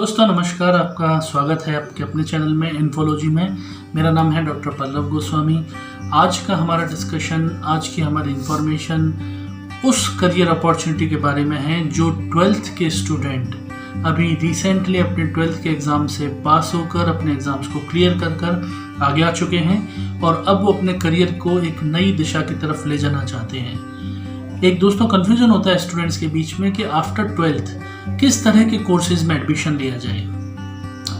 दोस्तों नमस्कार, आपका स्वागत है आपके अपने चैनल में इन्फोलॉजी में। मेरा नाम है डॉक्टर पल्लव गोस्वामी। आज का हमारा डिस्कशन, आज की हमारी इन्फॉर्मेशन उस करियर अपॉर्चुनिटी के बारे में है जो 12th के स्टूडेंट अभी रिसेंटली अपने 12th के एग्ज़ाम से पास होकर अपने एग्ज़ाम्स को क्लियर कर आगे आ चुके हैं और अब वो अपने करियर को एक नई दिशा की तरफ ले जाना चाहते हैं। एक दोस्तों कन्फ्यूज़न होता है स्टूडेंट्स के बीच में कि आफ्टर 12th किस तरह के कोर्सेज में एडमिशन लिया जाए,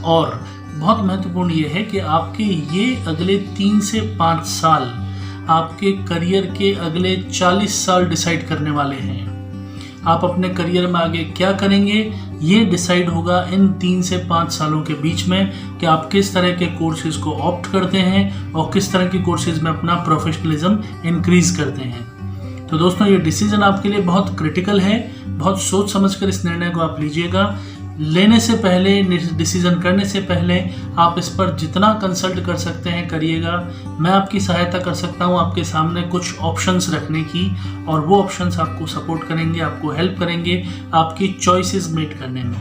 और बहुत महत्वपूर्ण ये है कि आपके ये अगले 3 से 5 साल आपके करियर के अगले 40 साल डिसाइड करने वाले हैं। आप अपने करियर में आगे क्या करेंगे ये डिसाइड होगा इन 3 से 5 सालों के बीच में कि आप किस तरह के कोर्सेज को ऑप्ट करते हैं और किस तरह के कोर्सेज में अपना प्रोफेशनलिज्म इंक्रीज करते हैं। तो दोस्तों ये डिसीजन आपके लिए बहुत क्रिटिकल है, बहुत सोच समझकर इस निर्णय को आप लीजिएगा। लेने से पहले, डिसीजन करने से पहले आप इस पर जितना कंसल्ट कर सकते हैं करिएगा। मैं आपकी सहायता कर सकता हूं आपके सामने कुछ ऑप्शंस रखने की, और वो ऑप्शंस आपको सपोर्ट करेंगे, आपको हेल्प करेंगे आपकी चॉइसेस मेक करने में।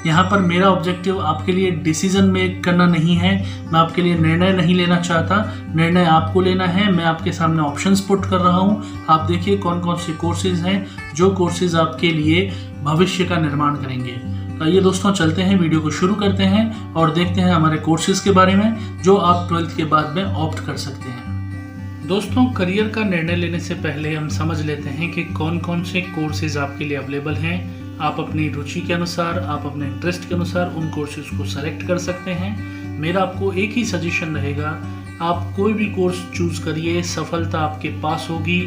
यहाँ पर मेरा ऑब्जेक्टिव आपके लिए डिसीजन मेक करना नहीं है, मैं आपके लिए निर्णय नहीं लेना चाहता। निर्णय आपको लेना है। मैं आपके सामने ऑप्शंस पुट कर रहा हूँ। आप देखिए कौन कौन से कोर्सेज हैं जो कोर्सेज आपके लिए भविष्य का निर्माण करेंगे। तो ये दोस्तों चलते हैं, वीडियो को शुरू करते हैं और देखते हैं हमारे कोर्सेज के बारे में जो आप 12th के बाद में ऑप्ट कर सकते हैं। दोस्तों करियर का निर्णय लेने से पहले हम समझ लेते हैं कि कौन कौन से कोर्सेज आपके लिए अवेलेबल हैं। आप अपनी रुचि के अनुसार, आप अपने इंटरेस्ट के अनुसार उन कोर्सेज को सेलेक्ट कर सकते हैं। मेरा आपको एक ही सजेशन रहेगा, आप कोई भी कोर्स चूज करिए, सफलता आपके पास होगी,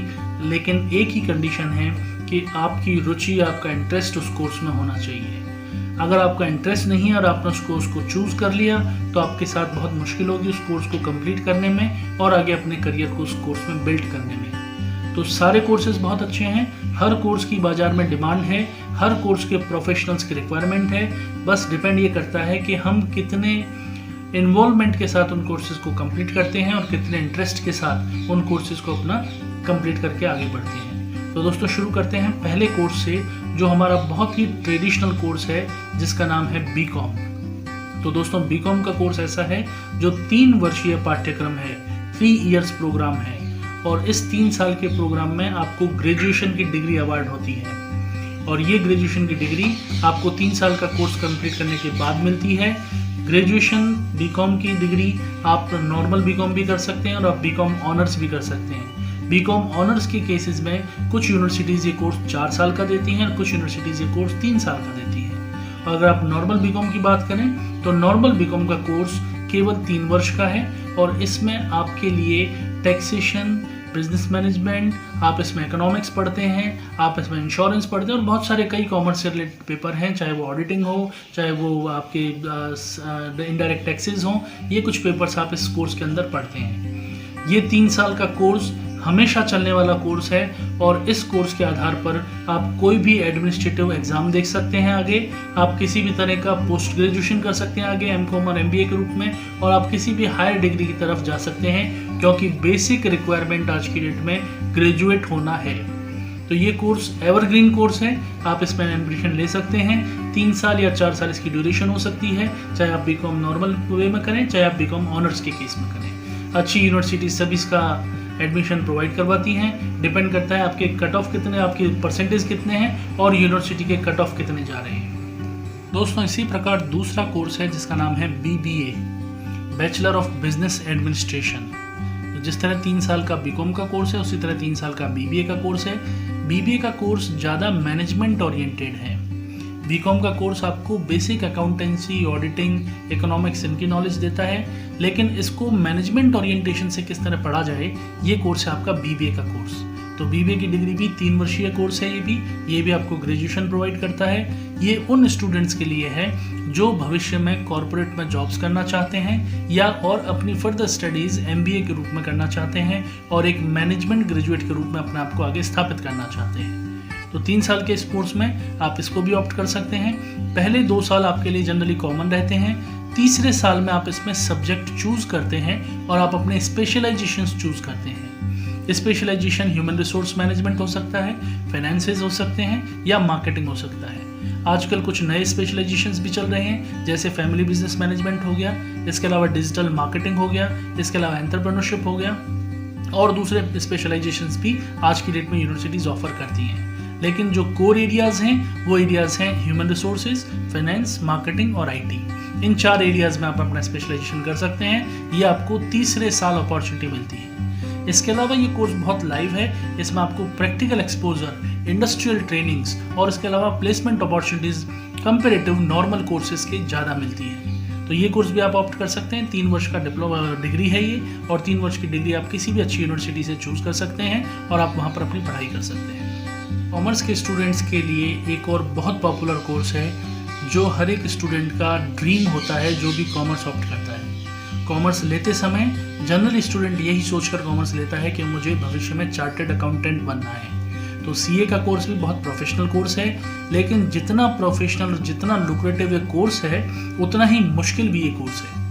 लेकिन एक ही कंडीशन है कि आपकी रुचि, आपका इंटरेस्ट उस कोर्स में होना चाहिए। अगर आपका इंटरेस्ट नहीं है और आपने उस कोर्स को चूज कर लिया तो आपके साथ बहुत मुश्किल होगी उस कोर्स को कंप्लीट करने में और आगे अपने करियर को उस कोर्स में बिल्ड करने में। तो सारे कोर्सेज बहुत अच्छे हैं, हर कोर्स की बाजार में डिमांड है, हर कोर्स के प्रोफेशनल्स की रिक्वायरमेंट है। बस डिपेंड ये करता है कि हम कितने इन्वॉल्वमेंट के साथ उन कोर्सेज को कंप्लीट करते हैं और कितने इंटरेस्ट के साथ उन कोर्सेज को अपना कंप्लीट करके आगे बढ़ते हैं। तो दोस्तों शुरू करते हैं पहले कोर्स से, जो हमारा बहुत ही ट्रेडिशनल कोर्स है जिसका नाम है बीकॉम। तो दोस्तों बीकॉम का कोर्स ऐसा है जो 3 वर्षीय पाठ्यक्रम है, 3 इयर्स प्रोग्राम है, और इस 3 साल के प्रोग्राम में आपको ग्रेजुएशन की डिग्री अवार्ड होती है। और ये ग्रेजुएशन की डिग्री आपको 3 साल का कोर्स कंप्लीट करने के बाद मिलती है। ग्रेजुएशन बीकॉम की डिग्री आप नॉर्मल बीकॉम भी कर सकते हैं और आप बीकॉम ऑनर्स भी कर सकते हैं। बीकॉम ऑनर्स के केसेस में कुछ यूनिवर्सिटीज़ ये कोर्स 4 साल का देती हैं और कुछ यूनिवर्सिटीज़ ये कोर्स 3 साल का देती हैं। और अगर आप नॉर्मल बीकॉम की बात करें तो नॉर्मल बीकॉम का कोर्स केवल 3 वर्ष का है और इसमें आपके लिए टैक्सेशन, बिजनेस मैनेजमेंट, आप इसमें इकोनॉमिक्स पढ़ते हैं, आप इसमें इंश्योरेंस पढ़ते हैं और बहुत सारे कई कॉमर्स से रिलेटेड पेपर हैं, चाहे वो ऑडिटिंग हो, चाहे वो आपके इनडायरेक्ट टैक्सेस हों। ये कुछ पेपर्स आप इस कोर्स के अंदर पढ़ते हैं। ये 3 साल का कोर्स हमेशा चलने वाला कोर्स है और इस कोर्स के आधार पर आप कोई भी एडमिनिस्ट्रेटिव एग्जाम देख सकते हैं आगे। आप किसी भी तरह का पोस्ट ग्रेजुएशन कर सकते हैं आगे एमकॉम और एमबीए के रूप में, और आप किसी भी हायर डिग्री की तरफ जा सकते हैं, क्योंकि बेसिक रिक्वायरमेंट आज की डेट में ग्रेजुएट होना है। तो ये कोर्स एवरग्रीन कोर्स है, आप इसमें एडमिशन ले सकते हैं। 3 साल या 4 साल इसकी ड्यूरेशन हो सकती है, चाहे आप बीकॉम नॉर्मल वे में करें, चाहे आप बीकॉम ऑनर्स के केस में करें। अच्छी यूनिवर्सिटी सभी इसका एडमिशन प्रोवाइड करवाती हैं। डिपेंड करता है आपके कट ऑफ कितने, आपके परसेंटेज कितने हैं और यूनिवर्सिटी के कट ऑफ कितने जा रहे हैं। दोस्तों इसी प्रकार दूसरा कोर्स है जिसका नाम है BBA, bachelor of business administration. जिस तरह 3 साल का बीकॉम का कोर्स है उसी तरह 3 साल का BBA का कोर्स है। BBA का कोर्स ज़्यादा मैनेजमेंट ओरिएंटेड है। बीकॉम का कोर्स आपको बेसिक अकाउंटेंसी, ऑडिटिंग, इकोनॉमिक्स इनकी नॉलेज देता है, लेकिन इसको मैनेजमेंट ओरिएंटेशन से किस तरह पढ़ा जाए ये कोर्स है आपका BBA का कोर्स। तो BBA की डिग्री भी 3 वर्षीय कोर्स है। ये भी आपको ग्रेजुएशन प्रोवाइड करता है। ये उन स्टूडेंट्स के लिए है जो भविष्य में कॉर्पोरेट में जॉब्स करना चाहते हैं या और अपनी फर्दर स्टडीज़ MBA के रूप में करना चाहते हैं और एक मैनेजमेंट ग्रेजुएट के रूप में अपने आप को आगे स्थापित करना चाहते हैं। तो 3 साल के इस कोर्स में आप इसको भी ऑप्ट कर सकते हैं। पहले 2 साल आपके लिए जनरली कॉमन रहते हैं। तीसरे साल में आप इसमें सब्जेक्ट चूज करते हैं और आप अपने स्पेशलाइजेशंस चूज करते हैं। स्पेशलाइजेशन ह्यूमन रिसोर्स मैनेजमेंट हो सकता है, फाइनेंसेस हो सकते हैं या मार्केटिंग हो सकता है। आजकल कुछ नए स्पेशलाइजेशंस भी चल रहे हैं, जैसे फैमिली बिजनेस मैनेजमेंट हो गया, इसके अलावा डिजिटल मार्केटिंग हो गया, इसके अलावा एंटरप्रेन्योरशिप हो गया और दूसरे स्पेशलाइजेशंस भी आज की डेट में यूनिवर्सिटीज़ ऑफर करती हैं। लेकिन जो कोर एरियाज़ हैं वो एरियाज़ हैं ह्यूमन रिसोर्सेज, फाइनेंस, मार्केटिंग और आईटी। इन 4 एरियाज़ में आप अपना स्पेशलाइजेशन कर सकते हैं। ये आपको तीसरे साल अपॉर्चुनिटी मिलती है। इसके अलावा ये कोर्स बहुत लाइव है, इसमें आपको प्रैक्टिकल एक्सपोजर, इंडस्ट्रियल ट्रेनिंग्स और इसके अलावा placement opportunities comparative normal courses के ज़्यादा मिलती है। तो ये कोर्स भी आप ऑप्ट कर सकते हैं। 3 वर्ष का डिप्लोमा डिग्री है ये, और 3 वर्ष की डिग्री आप किसी भी अच्छी यूनिवर्सिटी से चूज़ कर सकते हैं और आप वहाँ पर अपनी पढ़ाई कर सकते हैं। कॉमर्स के स्टूडेंट्स के लिए एक और बहुत पॉपुलर कोर्स है जो हर एक स्टूडेंट का ड्रीम होता है जो भी कॉमर्स ऑप्ट करता है। कॉमर्स लेते समय जनरल स्टूडेंट यही सोचकर कॉमर्स लेता है कि मुझे भविष्य में चार्टर्ड अकाउंटेंट बनना है। तो सीए का कोर्स भी बहुत प्रोफेशनल कोर्स है, लेकिन जितना प्रोफेशनल और जितना लुक्रेटिव ये कोर्स है उतना ही मुश्किल भी ये कोर्स है।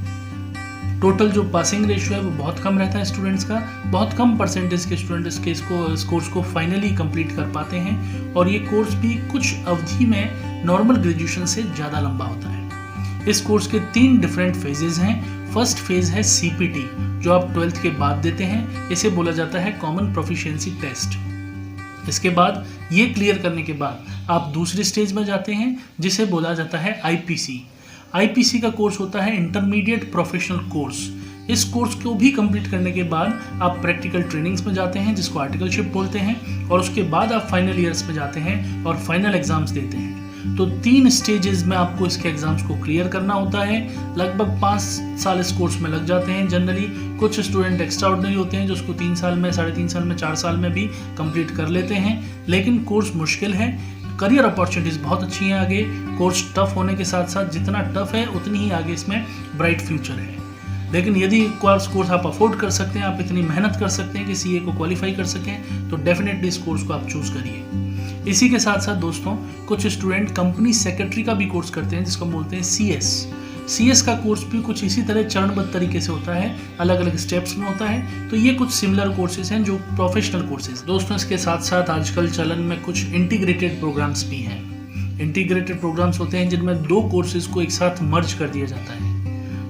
टोटल जो पासिंग रेशियो है वो बहुत कम रहता है स्टूडेंट्स का, बहुत कम परसेंटेज के स्टूडेंट इस कोर्स को फाइनली कंप्लीट कर पाते हैं, और ये कोर्स भी कुछ अवधि में नॉर्मल ग्रेजुएशन से ज़्यादा लंबा होता है। इस कोर्स के 3 डिफरेंट फेजेज हैं। फर्स्ट फेज है सीपीटी, जो आप 12th के बाद देते हैं। इसे बोला जाता है कॉमन प्रोफिशिएंसी टेस्ट। इसके बाद ये क्लियर करने के बाद आप दूसरी स्टेज में जाते हैं जिसे बोला जाता है आईपीसी। आईपीसी का कोर्स होता है इंटरमीडिएट प्रोफेशनल कोर्स। इस कोर्स को भी कंप्लीट करने के बाद आप प्रैक्टिकल ट्रेनिंग्स में जाते हैं जिसको आर्टिकलशिप बोलते हैं, और उसके बाद आप फाइनल ईयर्स में जाते हैं और फाइनल एग्जाम्स देते हैं। तो 3 स्टेजेस में आपको इसके एग्जाम्स को क्लियर करना होता है। लगभग 5 साल इस कोर्स में लग जाते हैं जनरली। कुछ स्टूडेंट एक्स्ट्रा ऑर्डिनरी होते हैं जो उसको 3 साल में, 3.5 साल में, 4 साल में भी कंप्लीट कर लेते हैं। लेकिन कोर्स मुश्किल है, करियर अपॉर्चुनिटीज़ बहुत अच्छी हैं आगे। कोर्स टफ होने के साथ साथ जितना टफ है उतनी ही आगे इसमें ब्राइट फ्यूचर है। लेकिन यदि कोर्स आप अफोर्ड कर सकते हैं, आप इतनी मेहनत कर सकते हैं कि सीए को क्वालिफाई कर सकें, तो डेफिनेटली इस कोर्स को आप चूज़ करिए। इसी के साथ साथ दोस्तों कुछ स्टूडेंट कंपनी सेक्रेटरी का भी कोर्स करते हैं जिसको बोलते हैं सीएस का कोर्स भी कुछ इसी तरह चरणबद्ध तरीके से होता है, अलग अलग स्टेप्स में होता है। तो ये कुछ सिमिलर कोर्सेज हैं जो प्रोफेशनल कोर्सेज। दोस्तों इसके साथ साथ आजकल चलन में कुछ इंटीग्रेटेड प्रोग्राम्स भी हैं। इंटीग्रेटेड प्रोग्राम्स होते हैं जिनमें 2 कोर्सेज को एक साथ मर्ज कर दिया जाता है।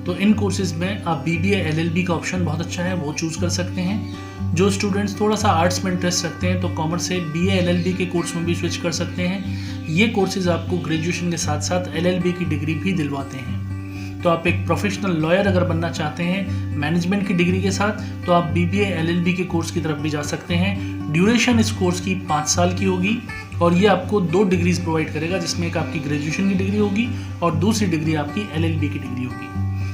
तो इन कोर्सेज में आप बीबीए एलएलबी का ऑप्शन बहुत अच्छा है, वो चूज़ कर सकते हैं। जो स्टूडेंट्स थोड़ा सा आर्ट्स में इंटरेस्ट रखते हैं तो कॉमर्स से बीए एलएलबी के कोर्स में भी स्विच कर सकते हैं। ये कोर्सेज आपको ग्रेजुएशन के साथ साथ एलएलबी की डिग्री भी दिलवाते हैं। तो आप एक प्रोफेशनल लॉयर अगर बनना चाहते हैं मैनेजमेंट की डिग्री के साथ, तो आप बीबीए एलएलबी के कोर्स की तरफ भी जा सकते हैं। ड्यूरेशन इस कोर्स की 5 साल की होगी और ये आपको 2 डिग्रीज प्रोवाइड करेगा, जिसमें एक आपकी ग्रेजुएशन की डिग्री होगी और दूसरी डिग्री आपकी एलएलबी की डिग्री होगी।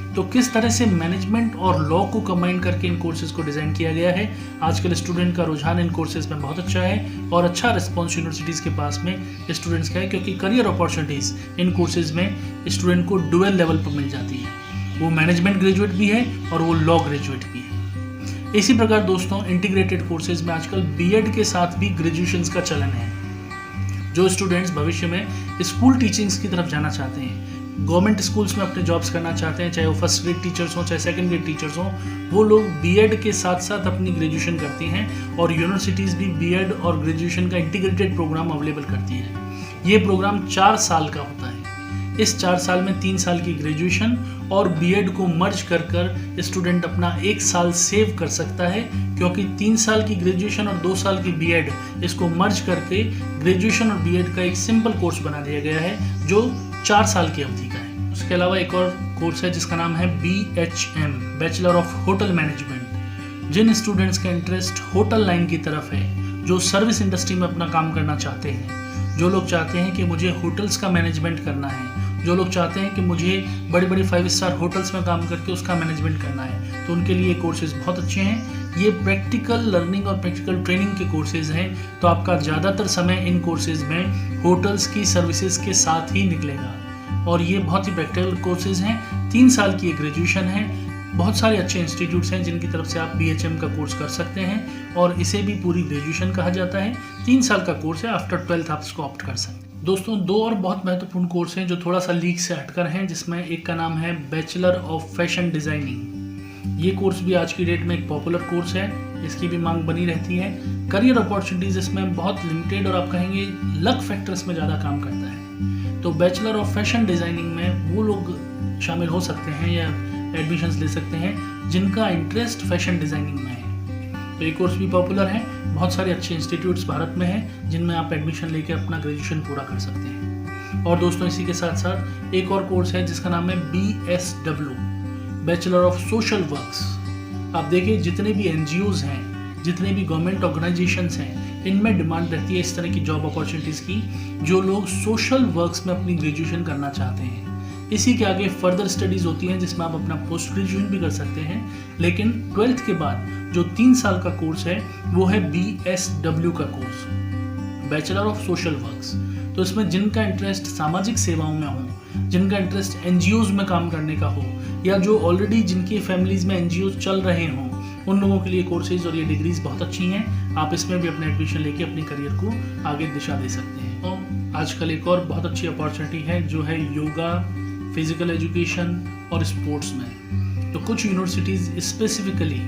तो किस तरह से मैनेजमेंट और लॉ को कंबाइन करके इन कोर्सेज को डिज़ाइन किया गया है। आजकल स्टूडेंट का रुझान इन कोर्सेज में बहुत अच्छा है और अच्छा रिस्पॉन्स यूनिवर्सिटीज़ के पास में स्टूडेंट्स का है, क्योंकि करियर अपॉर्चुनिटीज़ इन कोर्सेज में स्टूडेंट को डुअल लेवल पर मिल जाती है। वो मैनेजमेंट ग्रेजुएट भी है और वो लॉ ग्रेजुएट भी है। इसी प्रकार दोस्तों इंटीग्रेटेड कोर्सेज में आजकल बीएड के साथ भी ग्रेजुएशन का चलन है। जो स्टूडेंट्स भविष्य में स्कूल टीचिंग्स की तरफ जाना चाहते हैं, गवर्नमेंट स्कूल्स में अपने जॉब्स करना चाहते हैं, चाहे वो फर्स्ट ग्रेड टीचर्स हों चाहे सेकंड ग्रेड टीचर्स हों, वो लोग बीएड के साथ साथ अपनी ग्रेजुएशन करते हैं और यूनिवर्सिटीज़ भी बीएड और ग्रेजुएशन का इंटीग्रेटेड प्रोग्राम अवेलेबल करती हैं। ये प्रोग्राम 4 साल का होता है। इस 4 साल में 3 साल की ग्रेजुएशन और बीएड को मर्ज कर स्टूडेंट अपना 1 साल सेव कर सकता है, क्योंकि 3 साल की ग्रेजुएशन और 2 साल की बीएड इसको मर्ज करके ग्रेजुएशन और बीएड का एक सिंपल कोर्स बना दिया गया है जो 4 साल की अवधि का है। उसके अलावा एक और कोर्स है जिसका नाम है BHM, bachelor of hotel management. जिन स्टूडेंट्स का इंटरेस्ट होटल लाइन की तरफ है, जो सर्विस इंडस्ट्री में अपना काम करना चाहते हैं, जो लोग चाहते हैं कि मुझे होटल्स का मैनेजमेंट करना है, जो लोग चाहते हैं कि मुझे बड़ी बड़ी 5 स्टार होटल्स में काम करके उसका मैनेजमेंट करना है, तो उनके लिए कोर्सेज बहुत अच्छे हैं। ये प्रैक्टिकल लर्निंग और प्रैक्टिकल ट्रेनिंग के कोर्सेज हैं, तो आपका ज़्यादातर समय इन कोर्सेज में होटल्स की सर्विसेज के साथ ही निकलेगा और ये बहुत ही प्रैक्टिकल कोर्सेज हैं। 3 साल की ग्रेजुएशन है। बहुत सारे अच्छे इंस्टीट्यूट्स हैं जिनकी तरफ से आप BHM का कोर्स कर सकते हैं और इसे भी पूरी ग्रेजुएशन कहा जाता है। 3 साल का कोर्स है, आफ्टर 12th आप इसको ऑप्ट कर सकते हैं। दोस्तों 2 और बहुत महत्वपूर्ण कोर्स हैं जो थोड़ा सा लीग से हटकर हैं, जिसमें एक का नाम है बैचलर ऑफ फैशन डिज़ाइनिंग। ये कोर्स भी आज की डेट में एक पॉपुलर कोर्स है, इसकी भी मांग बनी रहती है। करियर अपॉर्चुनिटीज़ इसमें बहुत लिमिटेड और आप कहेंगे लक फैक्टर्स में ज़्यादा काम करता है। तो बैचलर ऑफ फैशन डिज़ाइनिंग में वो लोग शामिल हो सकते हैं या एडमिशन्स ले सकते हैं जिनका इंटरेस्ट फैशन डिज़ाइनिंग में है। तो ये कोर्स भी पॉपुलर है, बहुत सारे अच्छे इंस्टीट्यूट्स भारत में हैं जिनमें आप एडमिशन लेकर अपना ग्रेजुएशन पूरा कर सकते हैं। और दोस्तों इसी के साथ साथ एक और कोर्स है जिसका नाम है BSW, bachelor of social works. आप देखिए जितने भी NGOs हैं, जितने भी गवर्नमेंट ऑर्गेनाइजेशंस हैं, इनमें डिमांड रहती है इस तरह की जॉब अपॉर्चुनिटीज़ की जो लोग सोशल वर्क्स में अपनी ग्रेजुएशन करना चाहते हैं। इसी के आगे फर्दर स्टडीज़ होती हैं जिसमें आप अपना पोस्ट ग्रेजुएशन भी कर सकते हैं, लेकिन 12th के बाद जो 3 साल का कोर्स है वो है BSW का course, bachelor of social works. तो इसमें जिनका इंटरेस्ट सामाजिक सेवाओं में हो, जिनका इंटरेस्ट NGOs में काम करने का हो, या जो ऑलरेडी जिनकी फैमिलीज़ में NGOs चल रहे हों, उन लोगों के लिए कोर्सेज और ये डिग्रीज बहुत अच्छी हैं। आप इसमें भी अपने एडमिशन लेके अपने करियर को आगे दिशा दे सकते हैं। तो आजकल एक और बहुत अच्छी अपॉर्चुनिटी है जो है योगा, फिजिकल एजुकेशन और स्पोर्ट्स में। तो कुछ यूनिवर्सिटीज़ स्पेसिफिकली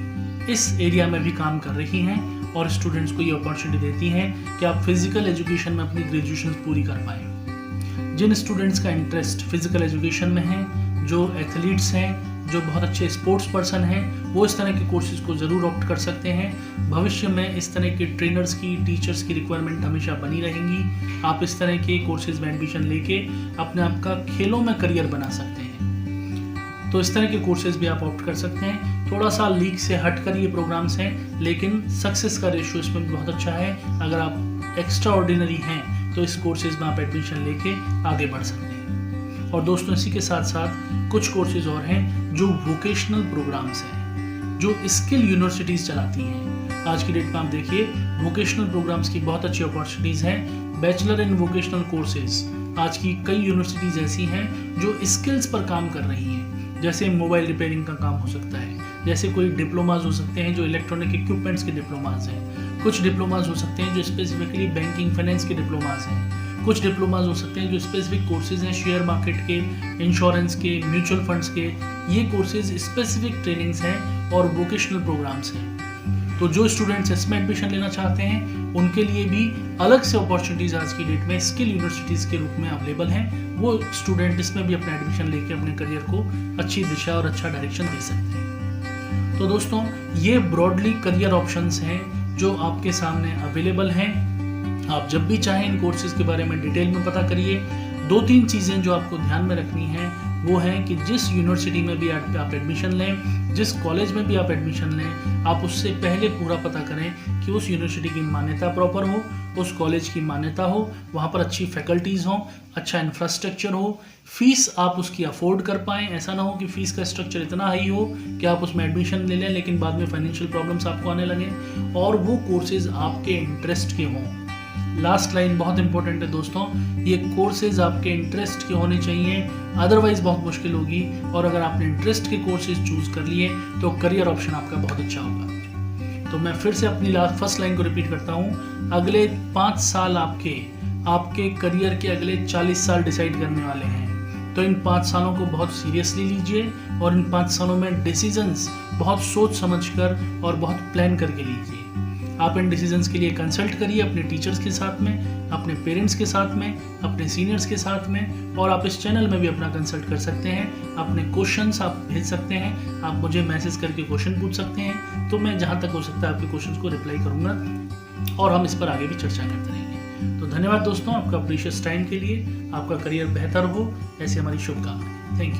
इस एरिया में भी काम कर रही हैं और स्टूडेंट्स को ये अपॉर्चुनिटी देती हैं कि आप फिजिकल एजुकेशन में अपनी ग्रेजुएशन पूरी कर पाएँ। जिन स्टूडेंट्स का इंटरेस्ट फिजिकल एजुकेशन में है, जो एथलीट्स हैं, जो बहुत अच्छे स्पोर्ट्स पर्सन हैं, वो इस तरह के कोर्सेज को ज़रूर ऑप्ट कर सकते हैं। भविष्य में इस तरह के ट्रेनर्स की, टीचर्स की रिक्वायरमेंट हमेशा बनी रहेंगी। आप इस तरह के कोर्सेज में एडमिशन लेके अपने आप का खेलों में करियर बना सकते हैं। तो इस तरह के कोर्सेज भी आप ऑप्ट कर सकते हैं। थोड़ा सा लीग से हटकर ये प्रोग्राम्स हैं, लेकिन सक्सेस का रेशियो इसमें भी बहुत अच्छा है। अगर आप एक्स्ट्रा ऑर्डिनरी हैं तो इस कोर्सेज में आप एडमिशन लेके आगे बढ़ सकते हैं। और दोस्तों इसी के साथ साथ कुछ कोर्सेज और हैं जो वोकेशनल प्रोग्राम्स हैं, जो स्किल यूनिवर्सिटीज़ चलाती हैं। आज की डेट में आप देखिए वोकेशनल प्रोग्राम्स की बहुत अच्छी अपॉर्चुनिटीज़ हैं। बैचलर इन वोकेशनल कोर्सेज आज की कई यूनिवर्सिटीज़ ऐसी हैं जो स्किल्स पर काम कर रही हैं, जैसे मोबाइल रिपेयरिंग का काम हो सकता है, जैसे कोई डिप्लोमाज हो सकते हैं जो इलेक्ट्रॉनिक इक्विपमेंट्स के डिप्लोमाज हैं, कुछ डिप्लोमाज हो सकते हैं जो स्पेसिफिकली बैंकिंग फाइनेंस के डिप्लोमाज हैं, कुछ डिप्लोमाज हो सकते हैं जो स्पेसिफिक कोर्सेज हैं शेयर मार्केट के, इंश्योरेंस के, म्यूचुअल फंड्स के। ये कोर्सेज स्पेसिफिक ट्रेनिंग्स हैं और वोकेशनल प्रोग्राम्स हैं। तो जो स्टूडेंट्स इसमें एडमिशन लेना चाहते हैं उनके लिए भी अलग से अपॉर्चुनिटीज़ आज की डेट में स्किल यूनिवर्सिटीज़ के रूप में अवेलेबल हैं। वो स्टूडेंट इसमें भी अपना एडमिशन लेके अपने करियर को अच्छी दिशा और अच्छा डायरेक्शन दे सकते हैं। तो दोस्तों ये ब्रॉडली करियर ऑप्शंस हैं जो आपके सामने अवेलेबल हैं। आप जब भी चाहें इन कोर्सेज के बारे में डिटेल में पता करिए। 2-3 चीज़ें जो आपको ध्यान में रखनी है वो है कि जिस यूनिवर्सिटी में भी आप एडमिशन लें, जिस कॉलेज में भी आप एडमिशन लें, आप उससे पहले पूरा पता करें कि उस यूनिवर्सिटी की मान्यता प्रॉपर हो, उस कॉलेज की मान्यता हो, वहाँ पर अच्छी फैकल्टीज़ हों, अच्छा इंफ्रास्ट्रक्चर हो, फीस आप उसकी अफोर्ड कर पाएँ। ऐसा ना हो कि फ़ीस का स्ट्रक्चर इतना हाई हो कि आप उसमें एडमिशन ले लें लेकिन बाद में फाइनेंशियल प्रॉब्लम्स आपको आने लगें, और वो कोर्सेज़ आपके इंटरेस्ट के हों। लास्ट लाइन बहुत इंपॉर्टेंट है दोस्तों, ये कोर्सेज आपके इंटरेस्ट के होने चाहिए, अदरवाइज बहुत मुश्किल होगी। और अगर आपने इंटरेस्ट के कोर्सेज चूज कर लिए तो करियर ऑप्शन आपका बहुत अच्छा होगा। तो मैं फिर से अपनी फर्स्ट लाइन को रिपीट करता हूँ। अगले 5 साल आपके करियर के अगले 40 साल डिसाइड करने वाले हैं। तो इन 5 सालों को बहुत सीरियसली लीजिए और इन 5 सालों में डिसीजंस बहुत सोच समझकर और बहुत प्लान करके लीजिए। आप इन डिसीजंस के लिए कंसल्ट करिए अपने टीचर्स के साथ में, अपने पेरेंट्स के साथ में, अपने सीनियर्स के साथ में, और आप इस चैनल में भी अपना कंसल्ट कर सकते हैं। अपने क्वेश्चंस आप भेज सकते हैं, आप मुझे मैसेज करके क्वेश्चन पूछ सकते हैं, तो मैं जहां तक हो सकता है आपके क्वेश्चंस को रिप्लाई करूंगा और हम इस पर आगे भी चर्चा करते रहेंगे। तो धन्यवाद दोस्तों आपका प्रीशियस टाइम के लिए। आपका करियर बेहतर हो ऐसी हमारी शुभकामनाएं। Thank you.